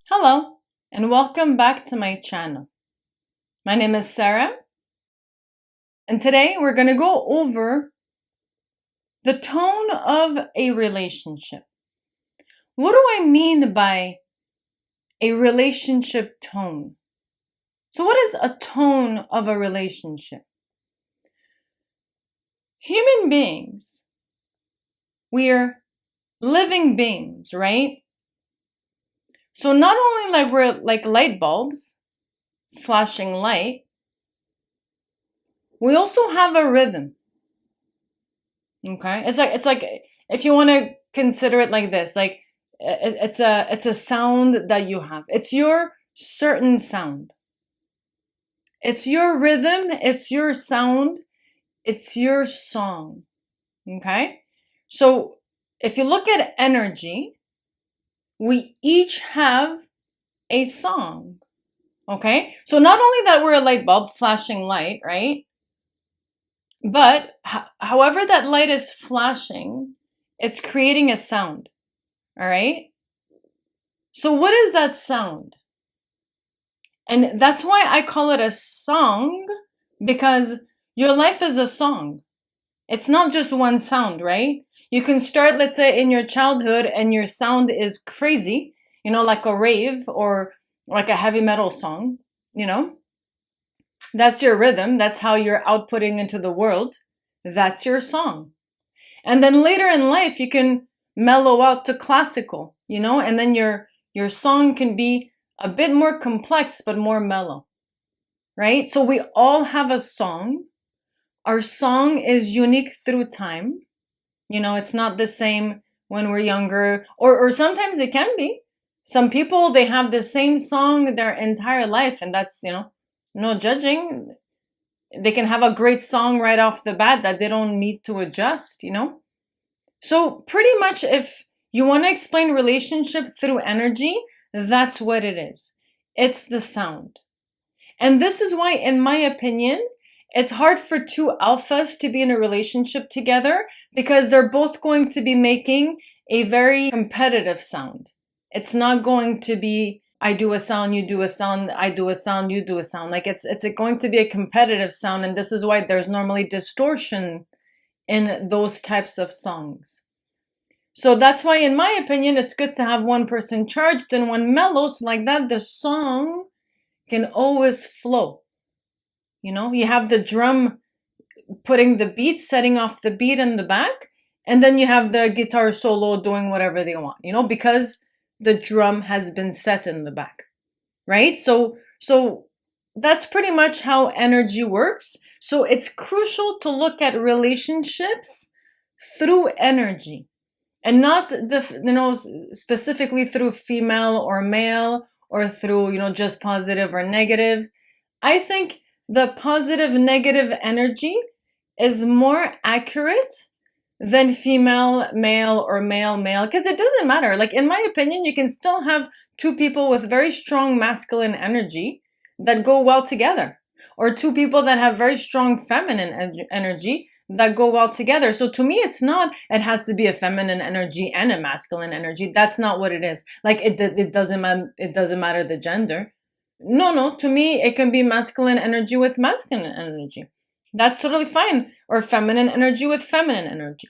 Hello, and welcome back to my channel. My name is Sarah, and today we're going to go over the tone of a relationship. What do I mean by a relationship tone? So what is a tone of a relationship? Human beings, we're living beings, right? So not only like we're like light bulbs, flashing light, we also have a rhythm. Okay? It's like if you want to consider it like this, like it's a sound that you have. It's your certain sound. It's your rhythm, it's your sound, it's your song. Okay? So if you look at energy, we each have a song. Okay? So not only that we're a light bulb flashing light, right? But however that light is flashing, it's creating a sound. All right? So what is that sound? And that's why I call it a song, because your life is a song. It's not just one sound, right? You can start, let's say, in your childhood and your sound is crazy, like a rave or like a heavy metal song, That's your rhythm. That's how you're outputting into the world. That's your song. And then later in life, you can mellow out to classical, and then your song can be a bit more complex, but more mellow, right? So we all have a song. Our song is unique through time. It's not the same when we're younger, or sometimes it can be. Some people, they have the same song their entire life, and that's, no judging. They can have a great song right off the bat that they don't need to adjust, So pretty much if you want to explain relationship through energy, that's what it is. It's the sound. And this is why, in my opinion, it's hard for two alphas to be in a relationship together, because they're both going to be making a very competitive sound. It's not going to be, I do a sound, you do a sound, I do a sound, you do a sound. Like it's going to be a competitive sound. And this is why there's normally distortion in those types of songs. So that's why, in my opinion, it's good to have one person charged and one mellow. So like that, the song can always flow. You have the drum putting the beat, setting off the beat in the back, and then you have the guitar solo doing whatever they want, because the drum has been set in the back, right? So that's pretty much how energy works. So it's crucial to look at relationships through energy and not specifically through female or male or through, just positive or negative. I think the positive negative energy is more accurate than female male or male male, because it doesn't matter. Like, in my opinion, you can still have two people with very strong masculine energy that go well together, or two people that have very strong feminine energy that go well together. So to me, it's not, it has to be a feminine energy and a masculine energy. That's not what it is. Like it doesn't matter the gender. No, to me, it can be masculine energy with masculine energy. That's totally fine. Or feminine energy with feminine energy.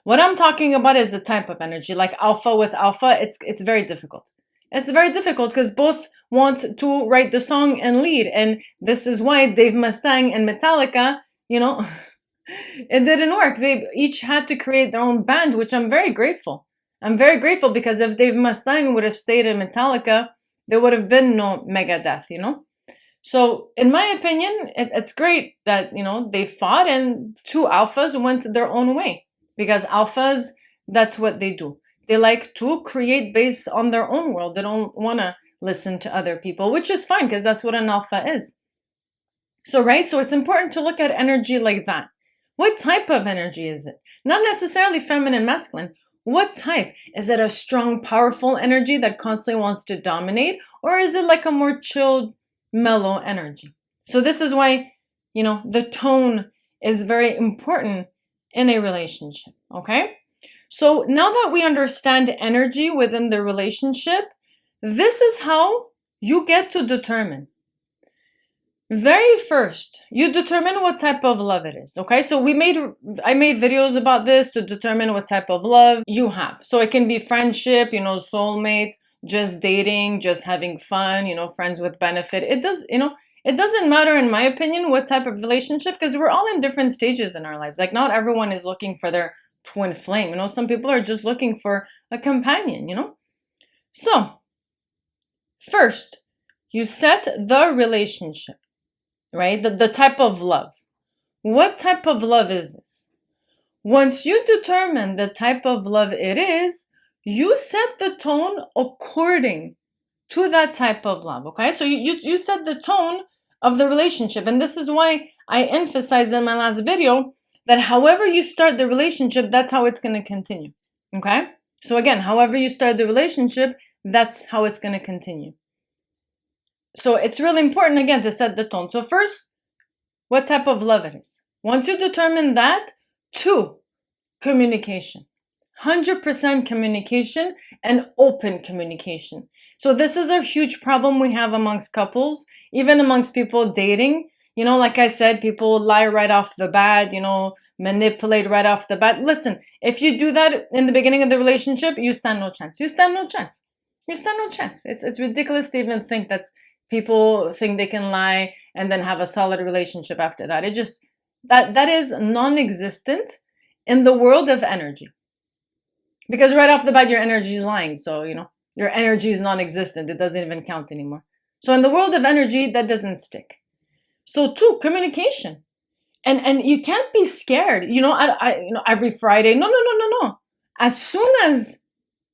What I'm talking about is the type of energy, like alpha with alpha. It's very difficult. It's very difficult because both want to write the song and lead. And this is why Dave Mustaine and Metallica, it didn't work. They each had to create their own band, which I'm very grateful. I'm very grateful, because if Dave Mustaine would have stayed in Metallica, there would have been no Megadeth, So in my opinion, it's great that, they fought and two alphas went their own way, because alphas, that's what they do. They like to create based on their own world. They don't want to listen to other people, which is fine, because that's what an alpha is. So, right? So it's important to look at energy like that. What type of energy is it? Not necessarily feminine, masculine. What type? Is it a strong, powerful energy that constantly wants to dominate? Or is it like a more chilled, mellow energy? So this is why, the tone is very important in a relationship, okay? So now that we understand energy within the relationship, this is how you get to determine. Very first, you determine what type of love it is. Okay, so I made videos about this to determine what type of love you have. So it can be friendship, soulmate, just dating, just having fun, friends with benefit. It doesn't matter, in my opinion, what type of relationship, because we're all in different stages in our lives. Like, not everyone is looking for their twin flame. Some people are just looking for a companion. So first, you set the relationship, right? The type of love. What type of love is this? Once you determine the type of love it is, you set the tone according to that type of love. Okay, so you set the tone of the relationship, and this is why I emphasized in my last video that however you start the relationship, that's how it's going to continue. Okay, so again, however you start the relationship, that's how it's going to continue. So it's really important, again, to set the tone. So first, what type of love it is. Once you determine that, 2, communication. 100% communication and open communication. So this is a huge problem we have amongst couples, even amongst people dating. Like I said, people lie right off the bat, manipulate right off the bat. Listen, if you do that in the beginning of the relationship, you stand no chance. You stand no chance. You stand no chance. It's ridiculous to even think people think they can lie and then have a solid relationship after that. That is non-existent in the world of energy. Because right off the bat, your energy is lying. So, your energy is non-existent. It doesn't even count anymore. So in the world of energy, that doesn't stick. So 2, communication. And you can't be scared. Every Friday. No. As soon as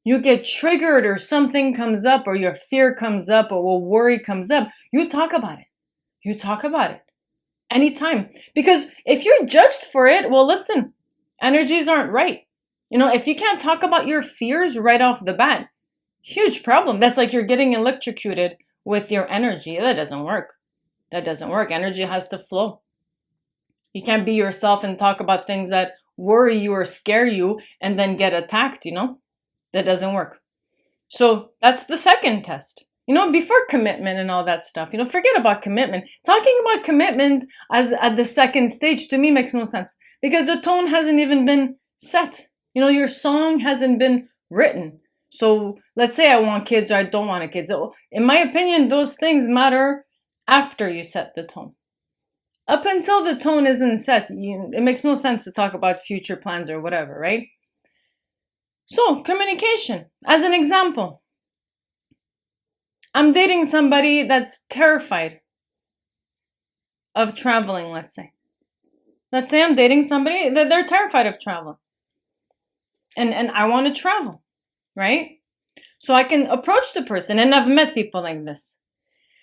you get triggered or something comes up or your fear comes up or a worry comes up, you talk about it. You talk about it. Anytime. Because if you're judged for it, well, listen, energies aren't right. If you can't talk about your fears right off the bat, huge problem. That's like you're getting electrocuted with your energy. That doesn't work. That doesn't work. Energy has to flow. You can't be yourself and talk about things that worry you or scare you and then get attacked, That doesn't work. So that's the second test. Before commitment and all that stuff, forget about commitment. Talking about commitment as at the second stage, to me, makes no sense. Because the tone hasn't even been set. Your song hasn't been written. So let's say I want kids or I don't want kids. In my opinion, those things matter after you set the tone. Up until the tone isn't set, it makes no sense to talk about future plans or whatever, right? So, communication. As an example, I'm dating somebody that's terrified of traveling, let's say. Let's say I'm dating somebody that they're terrified of traveling. And I want to travel, right? So I can approach the person, and I've met people like this.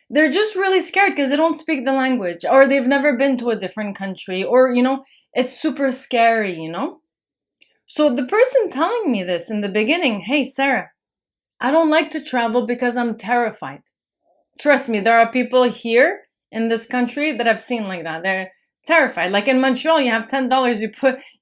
They're just really scared because they don't speak the language, or they've never been to a different country, or, it's super scary, So the person telling me this in the beginning, hey, Sarah, I don't like to travel because I'm terrified. Trust me, there are people here in this country that I've seen like that. They're terrified. Like in Montreal, you have $10,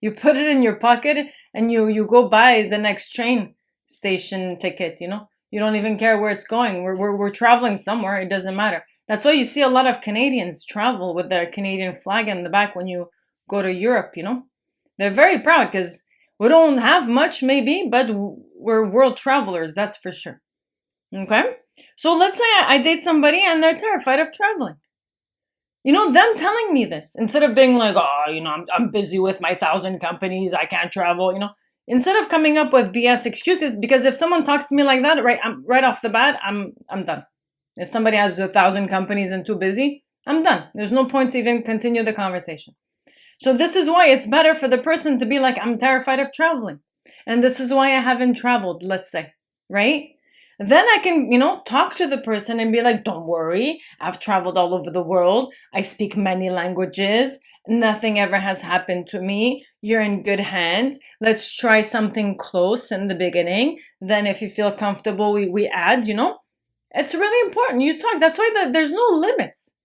you put it in your pocket and you go buy the next train station ticket, You don't even care where it's going. We're traveling somewhere. It doesn't matter. That's why you see a lot of Canadians travel with their Canadian flag in the back when you go to Europe, They're very proud because we don't have much maybe, but we're world travelers, that's for sure. Okay? So let's say I date somebody and they're terrified of traveling. Them telling me this, instead of being like, I'm busy with my 1,000 companies, I can't travel, Instead of coming up with BS excuses, because if someone talks to me like that, right off the bat, I'm done. If somebody has 1,000 companies and too busy, I'm done. There's no point to even continue the conversation. So this is why it's better for the person to be like, I'm terrified of traveling. And this is why I haven't traveled, let's say, right? Then I can, talk to the person and be like, don't worry, I've traveled all over the world. I speak many languages. Nothing ever has happened to me. You're in good hands. Let's try something close in the beginning. Then if you feel comfortable, we add, It's really important. You talk. That's why there's no limits.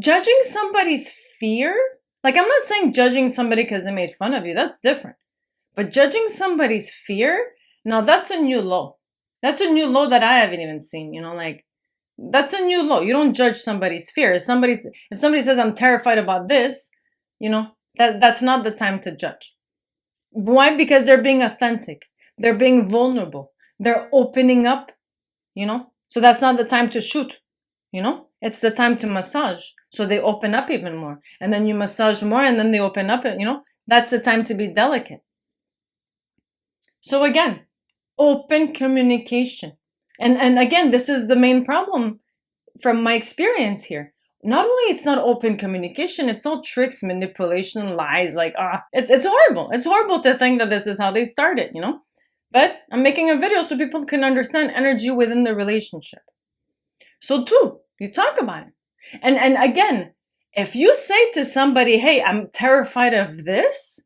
Judging somebody's fear, like I'm not saying judging somebody because they made fun of you. That's different. But judging somebody's fear, now that's a new low. That's a new low that I haven't even seen, like that's a new low. You don't judge somebody's fear. If somebody says I'm terrified about this, that's not the time to judge. Why? Because they're being authentic. They're being vulnerable. They're opening up, So that's not the time to shoot, It's the time to massage. So they open up even more. And then you massage more and then they open up, That's the time to be delicate. So again, open communication. And again, this is the main problem from my experience here. Not only it's not open communication, it's all tricks, manipulation, lies, it's horrible. It's horrible to think that this is how they started, But I'm making a video so people can understand energy within the relationship. So two, you talk about it. And again, if you say to somebody, hey, I'm terrified of this,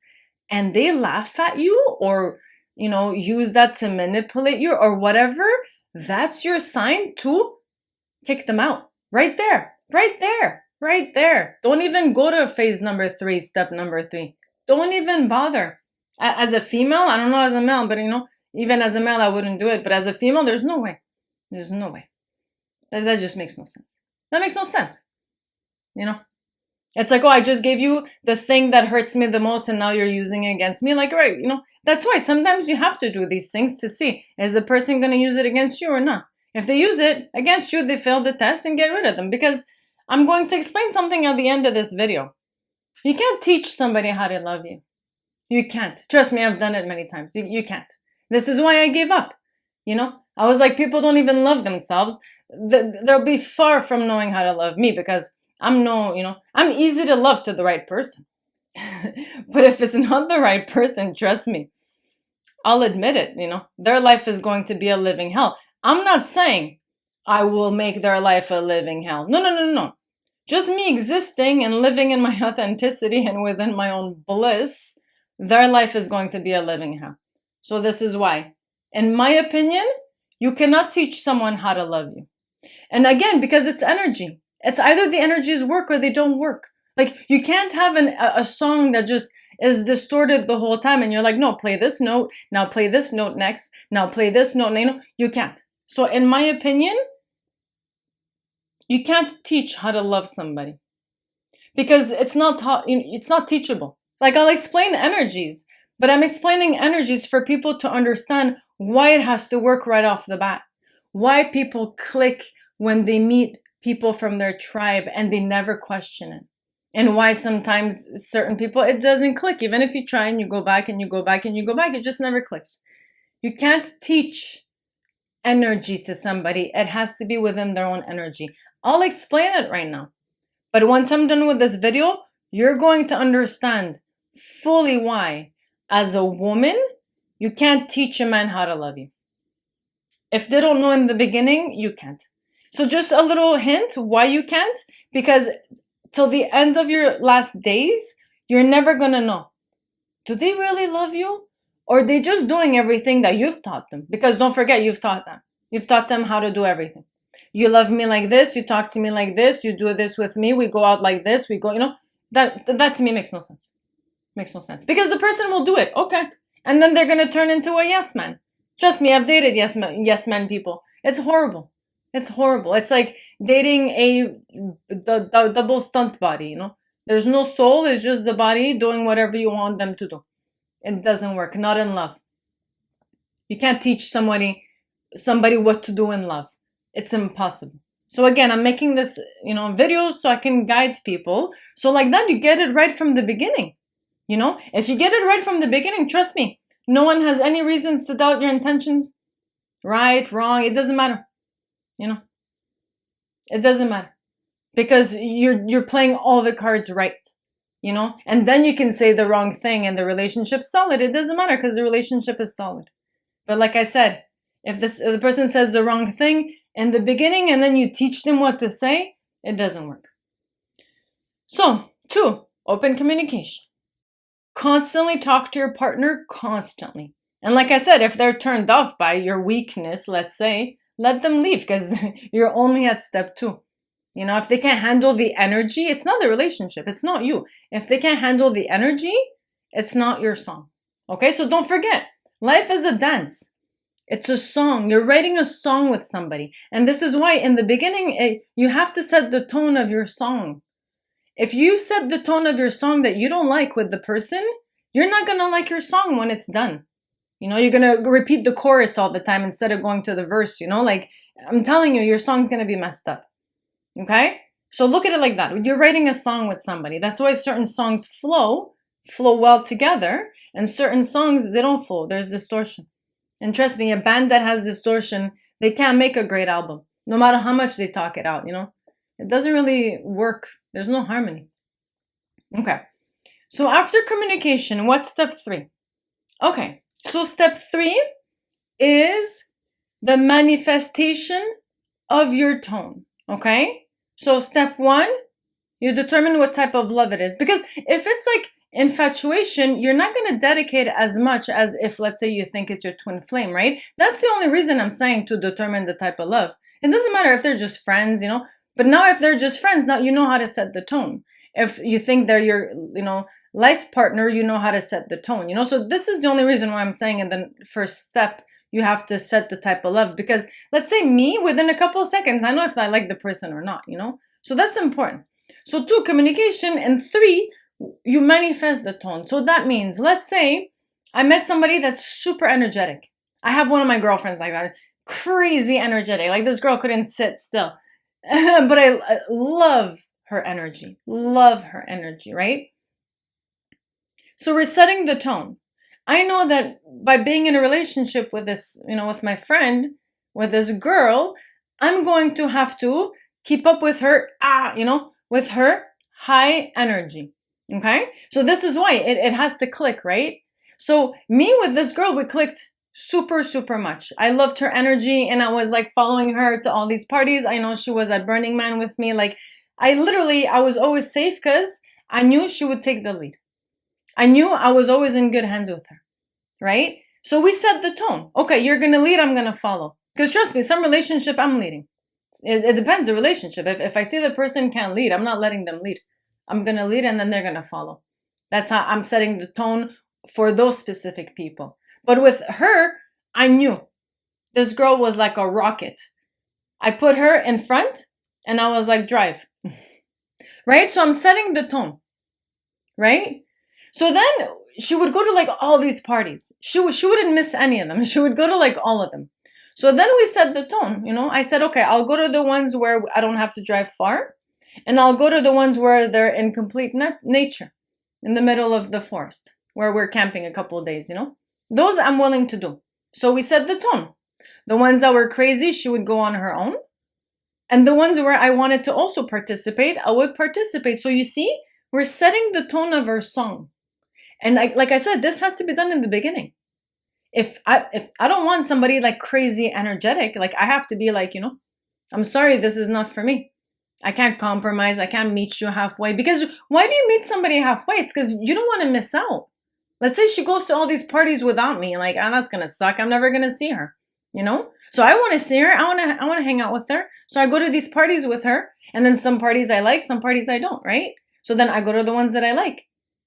and they laugh at you or, use that to manipulate you or whatever, that's your sign to kick them out. Right there. Don't even go to phase number 3, step number 3. Don't even bother. As a female, I don't know as a male, but even as a male, I wouldn't do it. But as a female, there's no way. There's no way. That just makes no sense. That makes no sense. It's like, oh, I just gave you the thing that hurts me the most and now you're using it against me. Right, that's why sometimes you have to do these things to see, is the person going to use it against you or not? If they use it against you, they fail the test and get rid of them. Because I'm going to explain something at the end of this video. You can't teach somebody how to love you. You can't. Trust me, I've done it many times. You can't. This is why I gave up. I was like, people don't even love themselves. They'll be far from knowing how to love me because I'm easy to love to the right person. But if it's not the right person, trust me, I'll admit it, their life is going to be a living hell. I'm not saying I will make their life a living hell. No. Just me existing and living in my authenticity and within my own bliss, their life is going to be a living hell. So this is why, in my opinion, you cannot teach someone how to love you. And again, because it's energy. It's either the energies work or they don't work. You can't have a song that just is distorted the whole time and you're like, no, play this note, now play this note next, now play this note. You can't. So in my opinion, you can't teach how to love somebody because it's not teachable. I'll explain energies, but I'm explaining energies for people to understand why it has to work right off the bat. Why people click when they meet people from their tribe and they never question it. And why sometimes certain people, it doesn't click. Even if you try and you go back and you go back and you go back, it just never clicks. You can't teach energy to somebody. It has to be within their own energy. I'll explain it right now. But once I'm done with this video, you're going to understand fully why, as a woman, you can't teach a man how to love you. If they don't know in the beginning, you can't. So just a little hint why you can't, because till the end of your last days, you're never going to know. Do they really love you? Or are they just doing everything that you've taught them? Because don't forget, you've taught them. You've taught them how to do everything. You love me like this, you talk to me like this, you do this with me, we go out like this, we go, that to me makes no sense. Makes no sense. Because the person will do it, okay. And then they're going to turn into a yes man. Trust me, I've dated yes men people. It's horrible. It's horrible. It's like dating the double stunt body, There's no soul, it's just the body doing whatever you want them to do. It doesn't work, not in love. You can't teach somebody what to do in love. It's impossible. So again, I'm making this, videos so I can guide people. So like that, you get it right from the beginning. If you get it right from the beginning, trust me, no one has any reasons to doubt your intentions. Right, wrong, it doesn't matter. It doesn't matter. Because you're playing all the cards right. And then you can say the wrong thing and the relationship's solid. It doesn't matter because the relationship is solid. But like I said, if the person says the wrong thing in the beginning and then you teach them what to say, it doesn't work. So, 2, open communication. Constantly talk to your partner, constantly. And like I said, if they're turned off by your weakness, let's say, let them leave because you're only at step 2. If they can't handle the energy, it's not the relationship. It's not you. If they can't handle the energy, it's not your song. Okay, so don't forget, life is a dance. It's a song. You're writing a song with somebody. And this is why in the beginning, you have to set the tone of your song. If you set the tone of your song that you don't like with the person, you're not going to like your song when it's done. You know, you're going to repeat the chorus all the time instead of going to the verse, you know, like I'm telling you, your song's going to be messed up. Okay? So look at it like that. You're writing a song with somebody. That's why certain songs flow well together, and certain songs, they don't flow. There's distortion. And trust me, a band that has distortion, they can't make a great album, no matter how much they talk it out, you know? It doesn't really work. There's no harmony. Okay. So after communication, what's step 3? Okay. So step 3 is the manifestation of your tone. Okay? So step 1, you determine what type of love it is. Because if it's like infatuation, you're not going to dedicate as much as if, let's say, you think it's your twin flame, right? That's the only reason I'm saying to determine the type of love. It doesn't matter if they're just friends, you know. But now if they're just friends, now you know how to set the tone. If you think they're your, you know, life partner, you know how to set the tone, you know. So this is the only reason why I'm saying in the first step, you have to set the type of love. Because let's say me, within a couple of seconds, I know if I like the person or not, you know. So that's important. So 2, communication, and 3, you manifest the tone. So that means, let's say I met somebody that's super energetic. I have one of my girlfriends like that, crazy energetic. Like this girl couldn't sit still. But I love her energy, right? So we're setting the tone. I know that by being in a relationship with this, you know, with my friend, with this girl, I'm going to have to keep up with her, you know, with her high energy. Okay? So this is why it has to click, right? So me with this girl, we clicked super, super much. I loved her energy, and I was like following her to all these parties. I know she was at Burning Man with me. Like I was always safe because I knew she would take the lead. I knew I was always in good hands with her, right? So we set the tone. Okay, you're going to lead, I'm going to follow. Because trust me, some relationship, I'm leading. It depends the relationship. If I see the person can't lead, I'm not letting them lead. I'm going to lead, and then they're going to follow. That's how I'm setting the tone for those specific people. But with her, I knew this girl was like a rocket. I put her in front, and I was like, drive. Right? So I'm setting the tone. Right? So then she would go to like all these parties. She wouldn't miss any of them. She would go to like all of them. So then we set the tone, you know. I said, okay, I'll go to the ones where I don't have to drive far. And I'll go to the ones where they're in complete nature, in the middle of the forest, where we're camping a couple of days, you know. Those I'm willing to do. So we set the tone. The ones that were crazy, she would go on her own. And the ones where I wanted to also participate, I would participate. So you see, we're setting the tone of our song. And like I said, this has to be done in the beginning. If I don't want somebody like crazy energetic, like I have to be like, you know, I'm sorry, this is not for me. I can't compromise. I can't meet you halfway. Because why do you meet somebody halfway? It's because you don't want to miss out. Let's say she goes to all these parties without me. Like, that's going to suck. I'm never going to see her, you know? So I want to see her. I want to hang out with her. So I go to these parties with her. And then some parties I like, some parties I don't, right? So then I go to the ones that I like.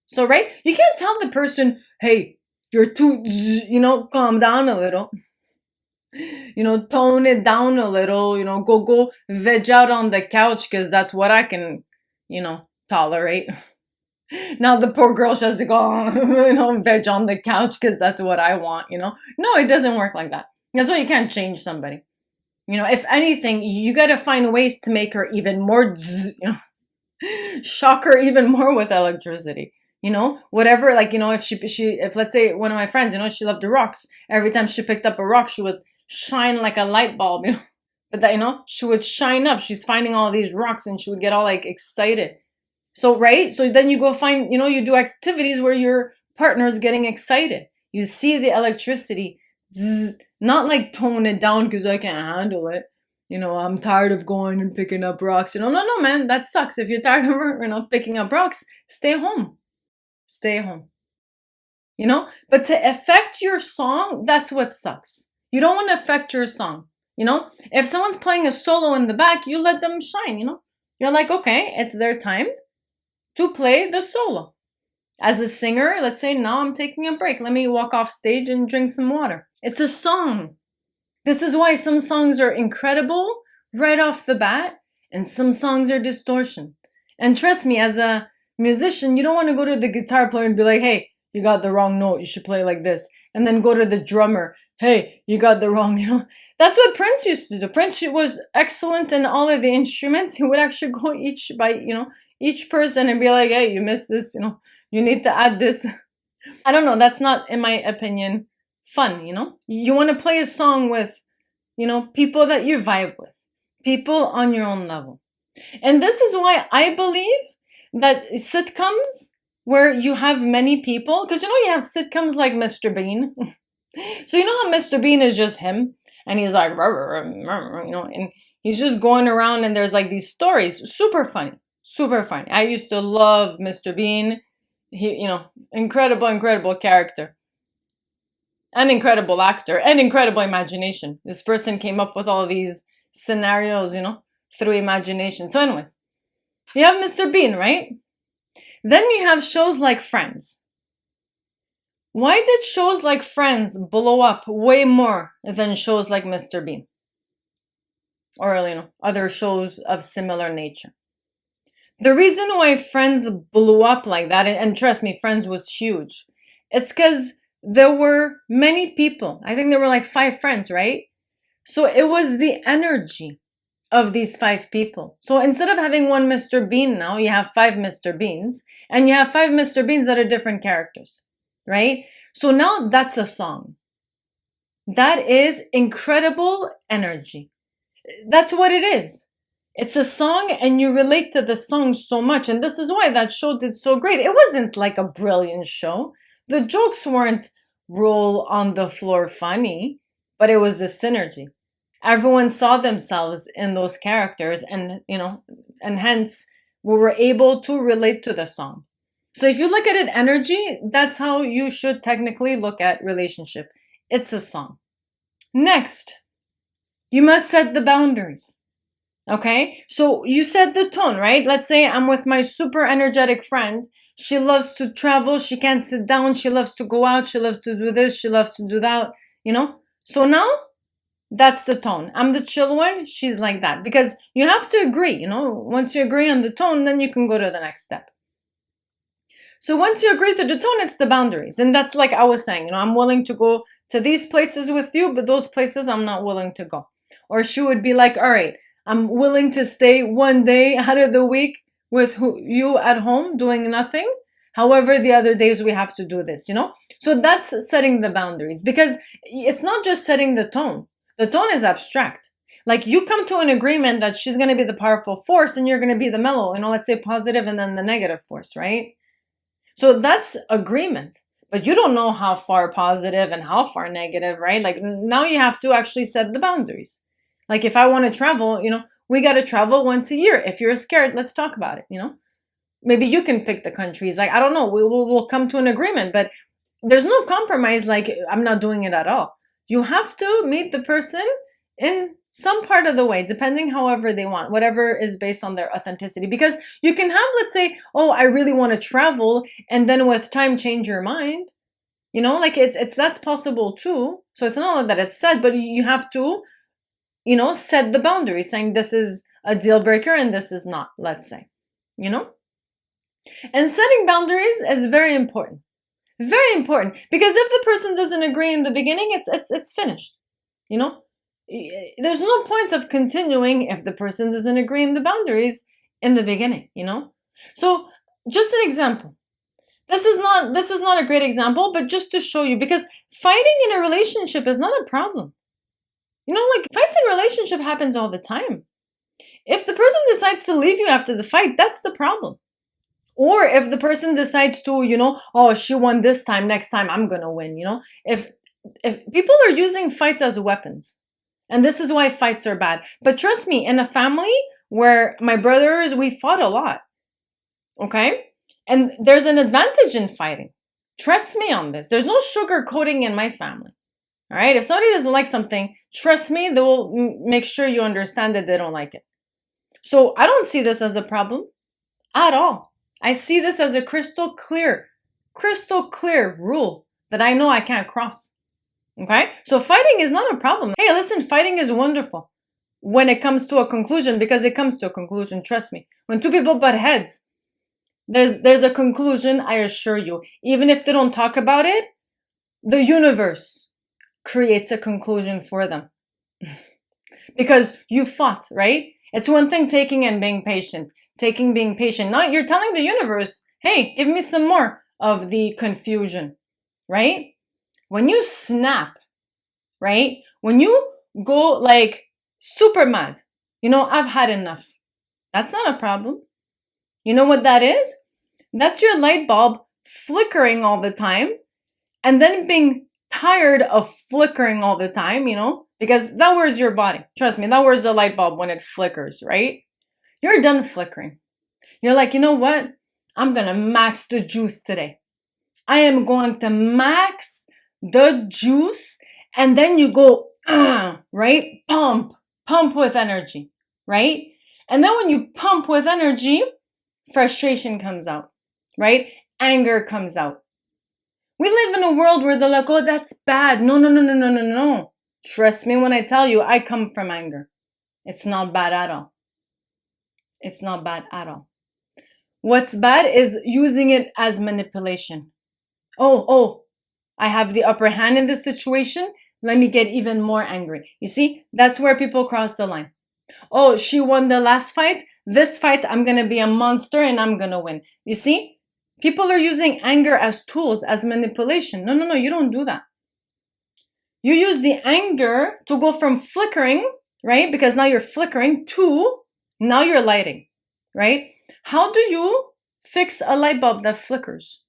So, right? You can't tell the person, hey, you're too, you know, calm down a little. You know, tone it down a little, you know, go veg out on the couch because that's what I can, you know, tolerate. Now the poor girl she has to go, you know, veg on the couch because that's what I want, you know. No, it doesn't work like that. That's why you can't change somebody. You know, if anything, you got to find ways to make her even more, you know, shock her even more with electricity. You know, whatever, like, you know, if let's say one of my friends, you know, she loved the rocks. Every time she picked up a rock, she would shine like a light bulb, you know. But that, you know, she would shine up. She's finding all these rocks and she would get all like excited. So, right? So then you go find, you know, you do activities where your partner is getting excited. You see the electricity, not like tone it down because I can't handle it. You know, I'm tired of going and picking up rocks. You know, no, man, that sucks. If you're tired of, you know, picking up rocks, stay home. Stay home. You know, but to affect your song, that's what sucks. You don't want to affect your song. You know, if someone's playing a solo in the back, you let them shine, you know. You're like, okay, it's their time to play the solo. As a singer, let's say now I'm taking a break. Let me walk off stage and drink some water. It's a song. This is why some songs are incredible right off the bat, and some songs are distortion. And trust me, as a musician, you don't want to go to the guitar player and be like, hey, you got the wrong note, you should play like this. And then go to the drummer, hey, you got the wrong, That's what Prince used to do. Prince was excellent in all of the instruments. He would actually go each person and be like, hey, you missed this, you need to add this. I don't know, that's not, in my opinion, fun, You want to play a song with, people that you vibe with, people on your own level. And this is why I believe that sitcoms where you have many people, because you have sitcoms like Mr. Bean. So you know how Mr. Bean is just him, and he's like, and he's just going around, and there's like these stories, super funny, super funny. I used to love Mr. Bean. He, incredible character, an incredible actor, and incredible imagination. This person came up with all these scenarios, through imagination. So anyways, you have Mr. Bean, right? Then you have shows like Friends. Why did shows like Friends blow up way more than shows like Mr. Bean? Or, other shows of similar nature? The reason why Friends blew up like that, and trust me, Friends was huge, it's because there were many people. I think there were like 5 friends, right? So it was the energy of these 5 people. So instead of having one Mr. Bean now, you have 5 Mr. Beans, and you have 5 Mr. Beans that are different characters, right? So now that's a song. That is incredible energy. That's what it is. It's a song, and you relate to the song so much. And this is why that show did so great. It wasn't like a brilliant show. The jokes weren't roll on the floor funny, but it was the synergy. Everyone saw themselves in those characters, and and hence we were able to relate to the song. So if you look at it energy, that's how you should technically look at relationship. It's a song. Next, you must set the boundaries. Okay, so you set the tone, right? Let's say I'm with my super energetic friend. She loves to travel. She can't sit down. She loves to go out. She loves to do this. She loves to do that, So now that's the tone. I'm the chill one. She's like that. Because you have to agree, Once you agree on the tone, then you can go to the next step. So once you agree to the tone, it's the boundaries. And that's like I was saying, I'm willing to go to these places with you, but those places I'm not willing to go. Or she would be like, all right, I'm willing to stay one day out of the week with you at home doing nothing. However, the other days we have to do this, So that's setting the boundaries, because it's not just setting the tone. The tone is abstract. Like you come to an agreement that she's going to be the powerful force and you're going to be the mellow, let's say positive and then the negative force, right? So that's agreement. But you don't know how far positive and how far negative, right? Like now you have to actually set the boundaries. Like if I want to travel, we got to travel once a year. If you're scared, let's talk about it, Maybe you can pick the countries. Like, I don't know, we'll come to an agreement, but there's no compromise. Like I'm not doing it at all. You have to meet the person in some part of the way, depending however they want, whatever is based on their authenticity. Because you can have, let's say, oh, I really want to travel, and then with time change your mind. Like it's that's possible too. So it's not that it's said, but you have to set the boundary, saying this is a deal breaker and this is not, let's say, And setting boundaries is very important. Very important. Because if the person doesn't agree in the beginning, it's finished. There's no point of continuing if the person doesn't agree in the boundaries in the beginning, So just an example. This is not a great example, but just to show you, because fighting in a relationship is not a problem. Like fights in a relationship happens all the time. If the person decides to leave you after the fight, that's the problem. Or if the person decides to, oh, she won this time, next time I'm going to win, If people are using fights as weapons, and this is why fights are bad. But trust me, in a family where my brothers, we fought a lot. Okay? And there's an advantage in fighting. Trust me on this. There's no sugarcoating in my family. All right? If somebody doesn't like something, trust me, they will make sure you understand that they don't like it. So I don't see this as a problem at all. I see this as a crystal clear crystal clear rule that I know I can't cross. Okay? So fighting is not a problem. Hey, listen, fighting is wonderful when it comes to a conclusion, because it comes to a conclusion, trust me. When two people butt heads, there's a conclusion, I assure you. Even if they don't talk about it, the universe creates a conclusion for them. Because you fought, right? It's one thing taking and being patient. Being patient. Now you're telling the universe, hey, give me some more of the confusion, right? When you snap, right? When you go like super mad, I've had enough. That's not a problem. You know what that is? That's your light bulb flickering all the time and then being tired of flickering all the time, because that wears your body. Trust me, that wears the light bulb when it flickers, right? You're done flickering. You're like, you know what? I'm going to max the juice today. I am going to max the juice. And then you go, right? Pump with energy, right? And then when you pump with energy, frustration comes out, right? Anger comes out. We live in a world where they're like, oh, that's bad. No. Trust me when I tell you, I come from anger. It's not bad at all. It's not bad at all. What's bad is using it as manipulation. Oh, I have the upper hand in this situation. Let me get even more angry. You see, that's where people cross the line. Oh, she won the last fight. This fight, I'm going to be a monster and I'm going to win. You see, people are using anger as tools, as manipulation. No, you don't do that. You use the anger to go from flickering, right? Because now you're flickering to now you're lighting, right? How do you fix a light bulb that flickers?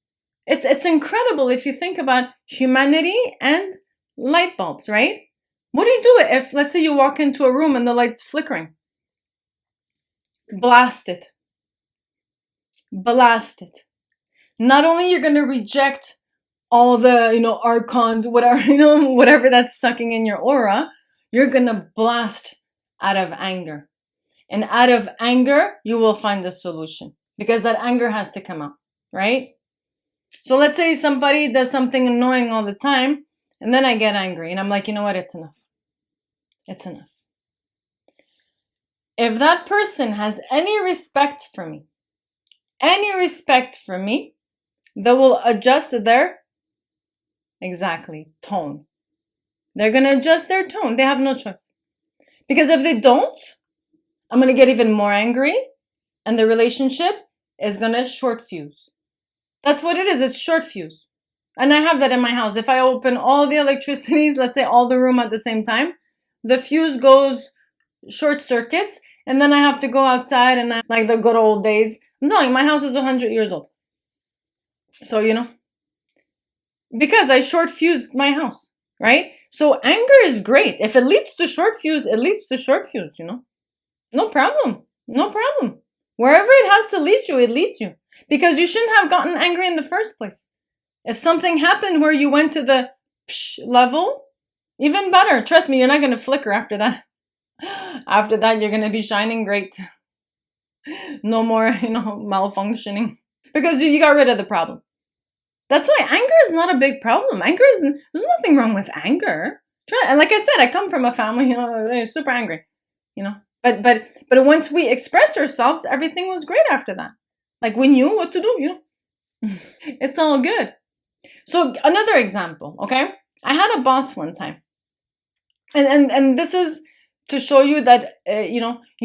It's incredible if you think about humanity and light bulbs, right? What do you do if, let's say, you walk into a room and the light's flickering? Blast it. Blast it. Not only you're going to reject all the, archons, whatever that's sucking in your aura, you're going to blast out of anger. And out of anger, you will find the solution because that anger has to come out, right? So let's say somebody does something annoying all the time, and then I get angry, and I'm like, you know what? It's enough. It's enough. If that person has any respect for me, they will adjust their, tone. They're going to adjust their tone. They have no choice. Because if they don't, I'm going to get even more angry, and the relationship is going to short fuse. That's what it is. It's short fuse. And I have that in my house. If I open all the electricities, let's say all the room at the same time, the fuse goes short circuits, and then I have to go outside and like the good old days. No, my house is 100 years old. So, because I short fused my house, right? So anger is great. If it leads to short fuse, it leads to short fuse, No problem. Wherever it has to lead you, it leads you. Because you shouldn't have gotten angry in the first place. If something happened where you went to the level, even better. Trust me, you're not going to flicker after that. After that, you're going to be shining great. No more, malfunctioning. Because you got rid of the problem. That's why anger is not a big problem. There's nothing wrong with anger. And like I said, I come from a family, super angry, But once we expressed ourselves, everything was great after that. Like we knew what to do, It's all good. So another example, okay? I had a boss one time. And this is to show you that, you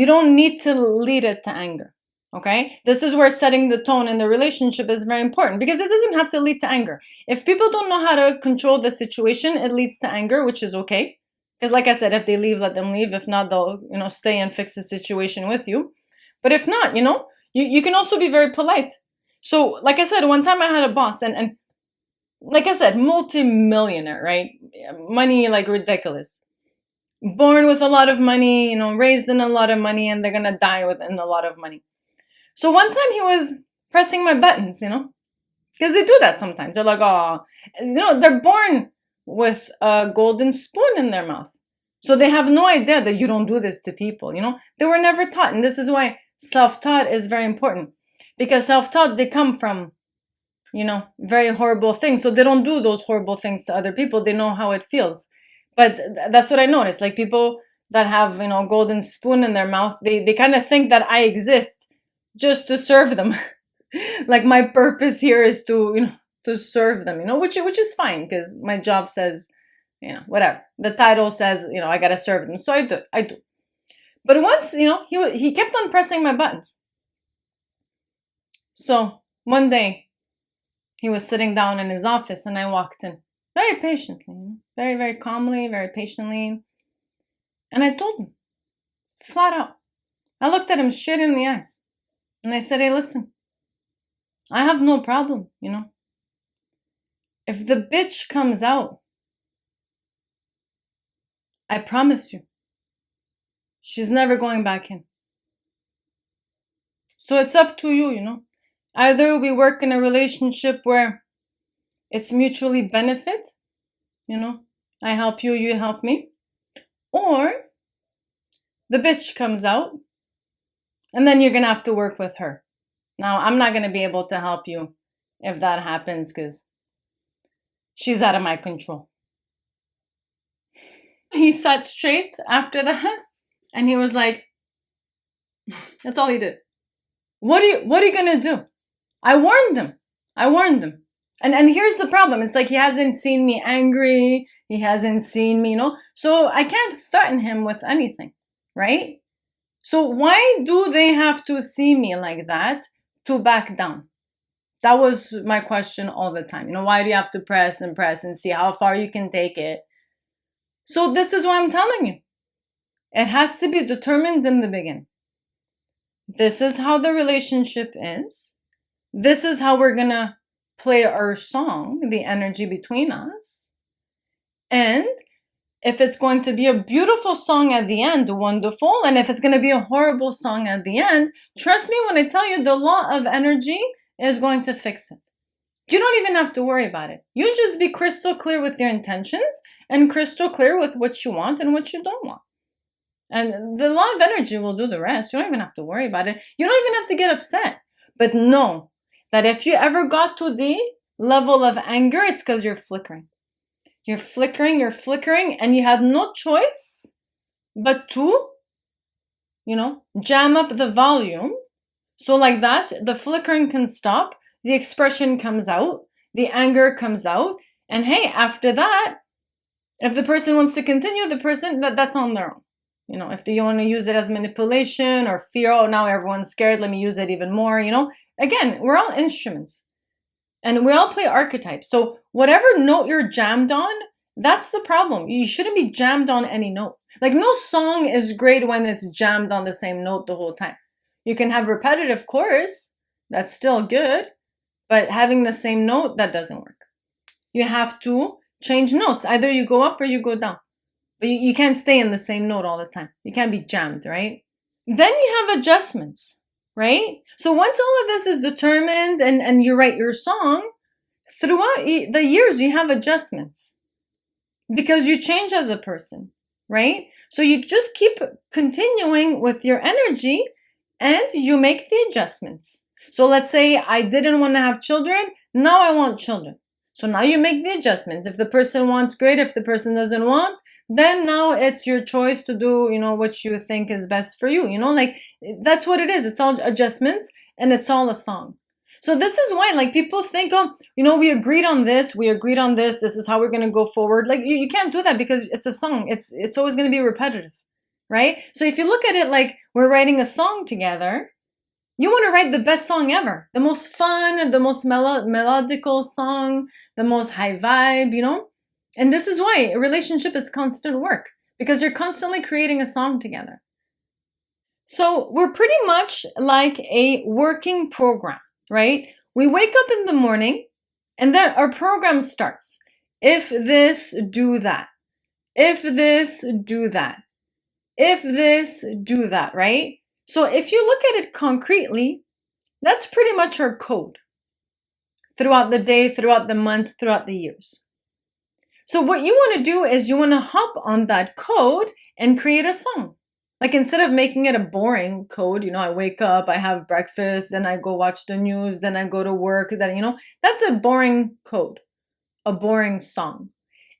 don't need to lead it to anger, okay? This is where setting the tone in the relationship is very important because it doesn't have to lead to anger. If people don't know how to control the situation, it leads to anger, which is okay. Because like I said, if they leave, let them leave. If not, they'll, stay and fix the situation with you. But if not, you can also be very polite. So like I said, one time I had a boss and like I said, multi-millionaire, right? Money like ridiculous. Born with a lot of money, raised in a lot of money, and they're going to die within a lot of money. So one time he was pressing my buttons, because they do that sometimes. They're like, oh, they're born with a golden spoon in their mouth. So they have no idea that you don't do this to people, They were never taught. And this is why self-taught is very important. Because self-taught, they come from, very horrible things. So they don't do those horrible things to other people. They know how it feels. But that's what I noticed. Like people that have, golden spoon in their mouth, they kind of think that I exist just to serve them. Like my purpose here is to, to serve them, which is fine because my job says, whatever. The title says, I got to serve them. So I do. But once, he kept on pressing my buttons. So one day he was sitting down in his office and I walked in very patiently, very, very calmly, very patiently. And I told him flat out. I looked at him straight in the eyes and I said, hey, listen, I have no problem, If the bitch comes out, I promise you, she's never going back in. So it's up to you, Either we work in a relationship where it's mutually benefit, I help you, you help me. Or the bitch comes out and then you're going to have to work with her. Now, I'm not going to be able to help you if that happens because she's out of my control. He sat straight after that and he was like, that's all he did. What are you going to do? I warned him. And here's the problem. It's like he hasn't seen me angry. He hasn't seen me, So I can't threaten him with anything, right? So why do they have to see me like that to back down? That was my question all the time. Why do you have to press and see how far you can take it? So this is what I'm telling you. It has to be determined in the beginning. This is how the relationship is. This is how we're going to play our song, the energy between us. And if it's going to be a beautiful song at the end, wonderful. And if it's going to be a horrible song at the end, trust me when I tell you the law of energy is going to fix it. You don't even have to worry about it. You just be crystal clear with your intentions and crystal clear with what you want and what you don't want. And the law of energy will do the rest. You don't even have to worry about it. You don't even have to get upset. But know that if you ever got to the level of anger, it's because you're flickering. You're flickering, and you had no choice but to, jam up the volume. So like that, the flickering can stop, the expression comes out, the anger comes out, and hey, after that, if the person wants to continue, that's on their own. If they want to use it as manipulation or fear, oh, now everyone's scared, let me use it even more, Again, we're all instruments and we all play archetypes. So whatever note you're jammed on, that's the problem. You shouldn't be jammed on any note. Like no song is great when it's jammed on the same note the whole time. You can have repetitive chorus, that's still good, but having the same note, that doesn't work. You have to change notes. Either you go up or you go down. But you can't stay in the same note all the time. You can't be jammed, right? Then you have adjustments, right? So once all of this is determined and you write your song, throughout the years you have adjustments because you change as a person, right? So you just keep continuing with your energy and you make the adjustments. So let's say I didn't want to have children. Now I want children. So now you make the adjustments. If the person wants, great. If the person doesn't want, then now it's your choice to do, what you think is best for you. That's what it is. It's all adjustments and it's all a song. So this is why, people think, oh, we agreed on this. This is how we're going to go forward. You can't do that because it's a song. It's always going to be repetitive, right? So if you look at it like we're writing a song together, you want to write the best song ever, the most fun, the most melodical song, the most high vibe, And this is why a relationship is constant work, because you're constantly creating a song together. So we're pretty much like a working program, right? We wake up in the morning and then our program starts. If this, do that. If this, do that. If this, do that, right? So if you look at it concretely, that's pretty much our code throughout the day, throughout the months, throughout the years. So what you want to do is you want to hop on that code and create a song. Like instead of making it a boring code, I wake up, I have breakfast, then I go watch the news, then I go to work, then, that's a boring code, a boring song.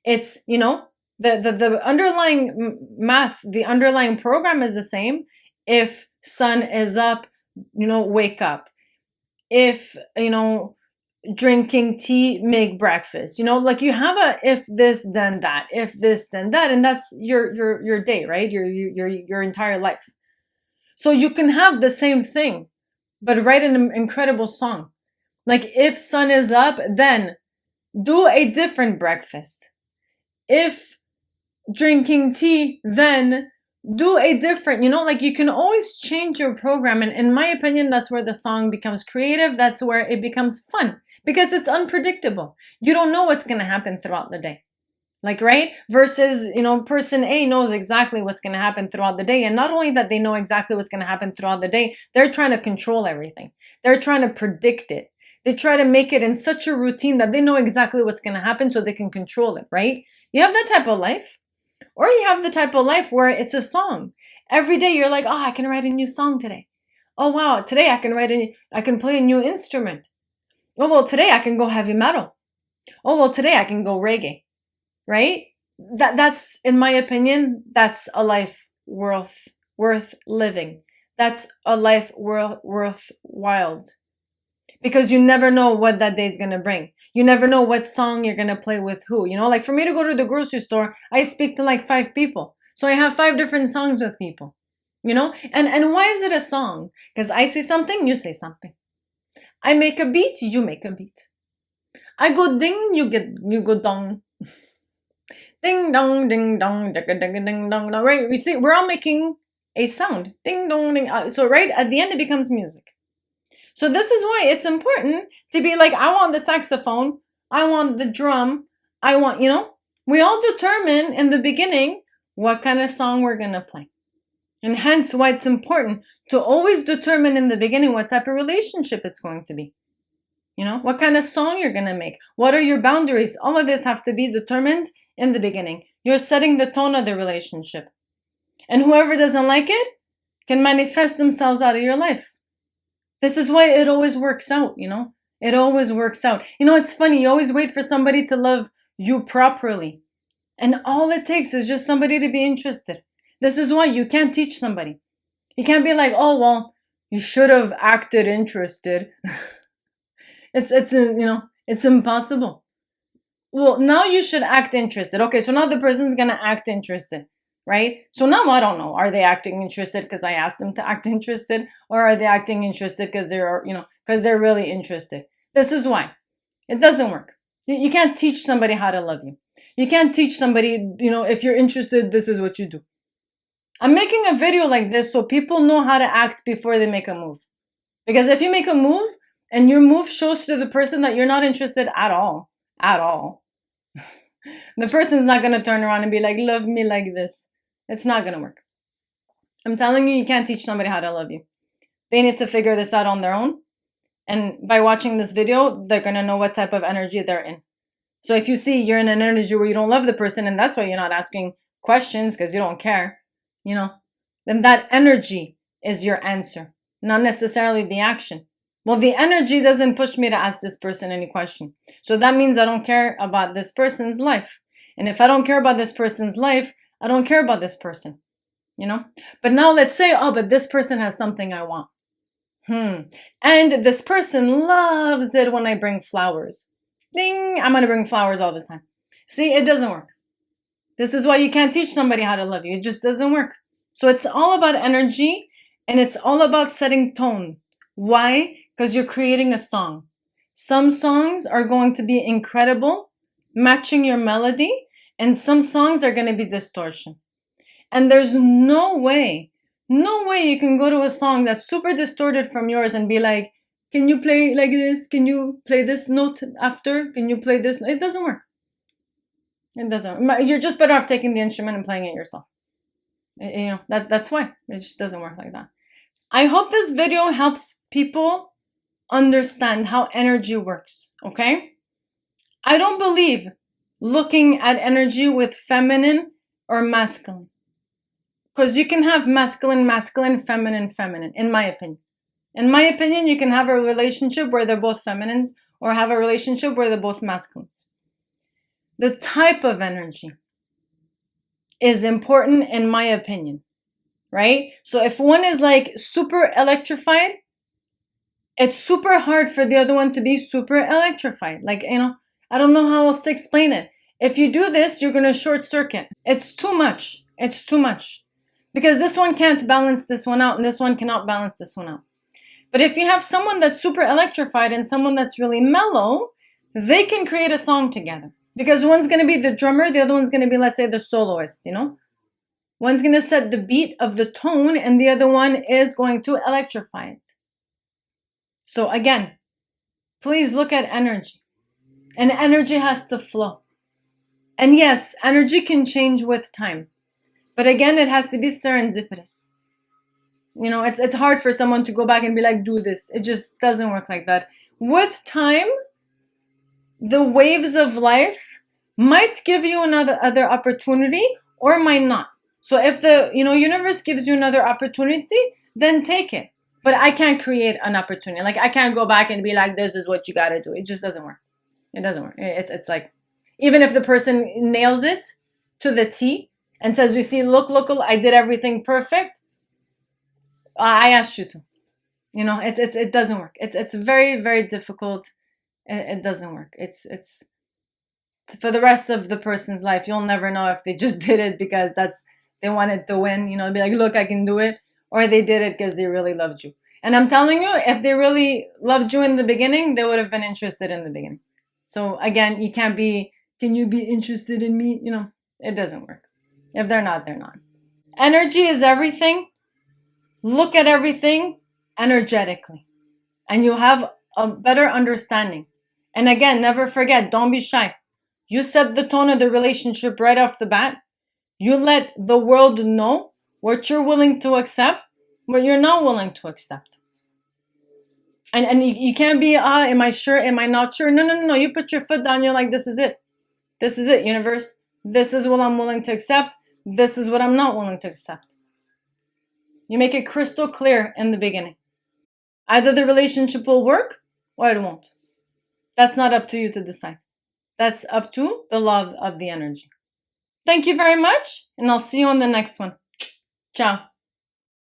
It's, the underlying math, the underlying program is the same. If sun is up, wake up. If, drinking tea, make breakfast. Like you have a if this then that, if this then that, and that's your day, right? Your entire life. So you can have the same thing, but write an incredible song. Like if sun is up, then do a different breakfast. If drinking tea, then do a different, like you can always change your program. And in my opinion, that's where the song becomes creative. That's where it becomes fun because it's unpredictable. You don't know what's going to happen throughout the day. Like, right? Versus, person A knows exactly what's going to happen throughout the day. And not only that they know exactly what's going to happen throughout the day, they're trying to control everything. They're trying to predict it. They try to make it in such a routine that they know exactly what's going to happen so they can control it, right? You have that type of life. Or you have the type of life where it's a song. Every day you're like, oh, I can write a new song today. Oh, wow, today I can play a new instrument. Oh, well, today I can go heavy metal. Oh, well, today I can go reggae, right? That's, in my opinion, that's a life worth living. That's a life worthwhile. Because you never know what that day is going to bring. You never know what song you're going to play with who. Like for me to go to the grocery store, I speak to like 5 people. So I have 5 different songs with people. And why is it a song? Because I say something, you say something. I make a beat, you make a beat. I go ding, you go dong. Ding dong, ding dong, ding ding ding dong, right? We see we're all making a sound. Ding dong, ding. So right at the end it becomes music. So this is why it's important to be like, I want the saxophone, I want the drum, I want, we all determine in the beginning what kind of song we're going to play. And hence why it's important to always determine in the beginning what type of relationship it's going to be. What kind of song you're going to make. What are your boundaries? All of this have to be determined in the beginning. You're setting the tone of the relationship. And whoever doesn't like it can manifest themselves out of your life. This is why it always works out, It always works out. It's funny. You always wait for somebody to love you properly. And all it takes is just somebody to be interested. This is why you can't teach somebody. You can't be like, oh, well, you should have acted interested. It's impossible. Well, now you should act interested. Okay, so now the person's going to act interested. Right? So now I don't know. Are they acting interested because I asked them to act interested? Or are they acting interested because they're really interested? This is why. It doesn't work. You can't teach somebody how to love you. You can't teach somebody, if you're interested, this is what you do. I'm making a video like this so people know how to act before they make a move. Because if you make a move and your move shows to the person that you're not interested at all, the person's not going to turn around and be like, love me like this. It's not going to work. I'm telling you, you can't teach somebody how to love you. They need to figure this out on their own. And by watching this video, they're going to know what type of energy they're in. So if you see you're in an energy where you don't love the person, and that's why you're not asking questions because you don't care, then that energy is your answer, not necessarily the action. Well, the energy doesn't push me to ask this person any question. So that means I don't care about this person's life. And if I don't care about this person's life, I don't care about this person, But now let's say, oh, but this person has something I want. And this person loves it when I bring flowers. Ding, I'm going to bring flowers all the time. See, it doesn't work. This is why you can't teach somebody how to love you. It just doesn't work. So it's all about energy and it's all about setting tone. Why? Because you're creating a song. Some songs are going to be incredible, matching your melody, and some songs are going to be distortion. And there's no way you can go to a song that's super distorted from yours and be like, can you play like this? Can you play this note after? Can you play this? It doesn't work. It doesn't. You're just better off taking the instrument and playing it yourself. That's why. It just doesn't work like that. I hope this video helps people understand how energy works, okay? I don't believe looking at energy with feminine or masculine. Because you can have masculine, masculine, feminine, feminine, in my opinion. In my opinion, you can have a relationship where they're both feminines or have a relationship where they're both masculines. The type of energy is important in my opinion, right? So if one is like super electrified, it's super hard for the other one to be super electrified. Like, I don't know how else to explain it. If you do this, you're going to short circuit. It's too much. It's too much. Because this one can't balance this one out and this one cannot balance this one out. But if you have someone that's super electrified and someone that's really mellow, they can create a song together. Because one's going to be the drummer, the other one's going to be, let's say, the soloist, One's going to set the beat of the tone and the other one is going to electrify it. So again, please look at energy. And energy has to flow. And yes, energy can change with time. But again, it has to be serendipitous. It's hard for someone to go back and be like, do this. It just doesn't work like that. With time, the waves of life might give you other opportunity or might not. So if the universe gives you another opportunity, then take it. But I can't create an opportunity. Like I can't go back and be like, this is what you got to do. It just doesn't work. It doesn't work. It's like, even if the person nails it to the T and says, you see, look, I did everything perfect. I asked you to. It doesn't work. It's very, very difficult. It doesn't work. It's for the rest of the person's life. You'll never know if they just did it because they wanted to win. Be like, look, I can do it, or they did it because they really loved you. And I'm telling you, if they really loved you in the beginning, they would have been interested in the beginning. So again, you can't be, can you be interested in me? It doesn't work. If they're not, they're not. Energy is everything. Look at everything energetically, and you have a better understanding. And again, never forget, don't be shy. You set the tone of the relationship right off the bat. You let the world know what you're willing to accept, what you're not willing to accept. And you can't be, am I sure? Am I not sure? No. You put your foot down. You're like, this is it. This is it, universe. This is what I'm willing to accept. This is what I'm not willing to accept. You make it crystal clear in the beginning. Either the relationship will work or it won't. That's not up to you to decide. That's up to the law of the energy. Thank you very much, and I'll see you on the next one. Ciao.